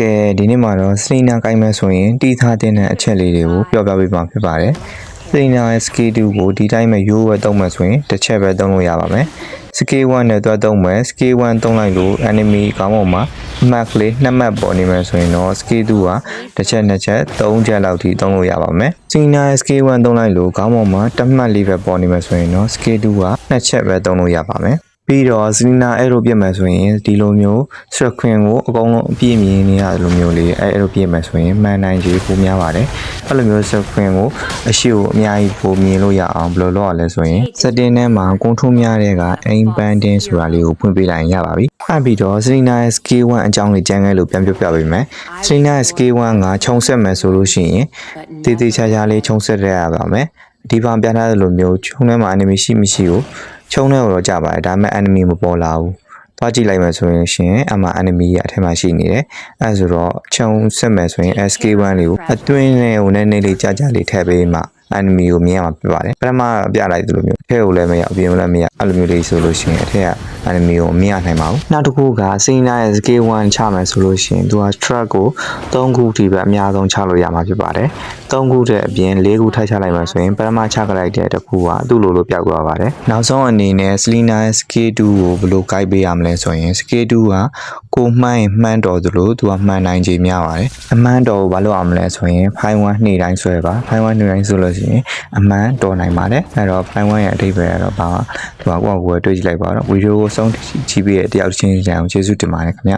ကဲဒီနေ့မှာတော့စလီနာကိုင်းမဲ့ဆိုရင်တီးထားတဲ့အချက်လေးတွေကိုပြောပြပေးမှာဖြစ်ပါတယ်။စလီနာရဲ့ scale 2ကိုဒီတိုင်းပဲရိုးဝဲသုံးမယ်ဆိုရင်တစ်ချက်ပဲသုံးလို့ရပါမယ်။ scale 1နဲ့တွဲသုံးမယ် scale 1သုံးလိုက်လို့ enemy ကောင်းပေါ်မှာ map လေး2 map ပေါ်နေမယ်ဆိုရင်တော့ scale 2ကတစ်ချက်2ချက်3ချက်လောက်ထိသုံးလို့ရပါမယ်။ စလီနာရဲ့ scale 1သုံးလိုက်လို့ကောင်းပေါ်မှာ1 map လေးပဲပေါ်နေမယ်ဆိုရင်တော့ scale 2က2ချက်ပဲသုံးလို့ရပါမယ်။ပြီးတော့စလီနာအဲ့လိုပြတ်မယ်ဆိုရင်ဒီလိုမျိုး screen ကိုအကုန်လုံးအပြည့်မြင်နေရလိုမျိုးလေးအဲ့လိုပြတ်မယ်ဆိုရင်မှန်နိုင်ခြေပိုများပါတယ်အဲ့လိုမျိုး screen ကိုအရှိကိုအများကြီးပိုမြင်လို့ရအောင်ဘယ်လိုလုပ်ရလဲဆိုရင် setting ထဲမှာ control များတဲ့က aim banding ဆိုတာလေးကိုဖွင့်ပေးလိုက်ရင်ရပါပြီအဲ့ပြီးတော့စလီနာရဲ့ scale 1အကြောင်းလေးကြမ်းခဲ့လို့ပြန်ပြောပြပေးမယ်စလီနာရဲ့ scale 1ကခြုံဆက်မယ်ဆိုလို့ရှိရင်တေးသေးချာချာလေးခြုံဆက်ရပါမယ်ဒီဘာပြထားတဲ့လိုမျိုးခြုံထဲမှာ enemy ရှိမရှိကိုခြုံထဲတော့ကြပါတယ်ဒါပေမဲ့ enemy မပေါ်လာဘူးသွားကြည့်လိုက်မယ်ဆိုရင်ရှင်အမှ enemy ရဲ့အထက်မှာရှိနေတယ်အဲဆိုတော့ခြုံဆက်မယ်ဆိုရင် SK1 လေးကိုအတွင်းနဲ့ဟိုနည်းနည်းလေးကြာကြာလေးထည့်ပေးမှ enemy ကိုမြင်ရမှာဖြစ်ပါတယ်ပထမပြလိုက်သလိုမျိုးအထက်ကိုလည်းမရအပြင်ကိုလည်းမရအဲ့လိုမျိုးလေးဆိုလို့ရှိရင်အထက်က enemy ကိုမရနိုင်ပါဘူးနောက်တစ်ခုကစလီနာရဲ့ scale 1ချမယ်ဆိုလို့ရှိရင်သူက track ကို3ခုထိပဲအများဆုံးချလို့ရမှာဖြစ်ပါတယ်3ခုတဲ့အပြင်4ခုထပ်ချလိုက်မှဆိုရင်ပထမချကြလိုက်တဲ့တစ်ခုကသူ့လိုပြောက်သွားပါတယ်နောက်ဆုံးအနေနဲ့စလီနာရဲ့ scale 2ကိုဘယ်လို guide ပေးရမလဲဆိုရင် scale 2ကကိုမှန်းရင်မှန်းတော်သလိုသူကမှန်နိုင်ခြေများပါတယ်အမှန်တော်ကိုဘာလို့အောင်မလဲဆိုရင် file 1နေ့တိုင်းဆွဲပါ file 1နေ့တိုင်းဆိုလို့ရှိရင်အမှန်တော်နိုင်ပါတယ်အဲ့တော့ file 1ရဲ့အဓိပ္ပာယ်ကတော့ဘာမှသူကကိုယ့်ကိုယ်တွေ့ကြည့်လိုက်ပါတော့ဗီဒီယိုကိုဆုံးကြည့်ပြီးတဲ့တယောက်ချင်းအောင်ကျေးဇူးတင်ပါတယ်ခင်ဗျ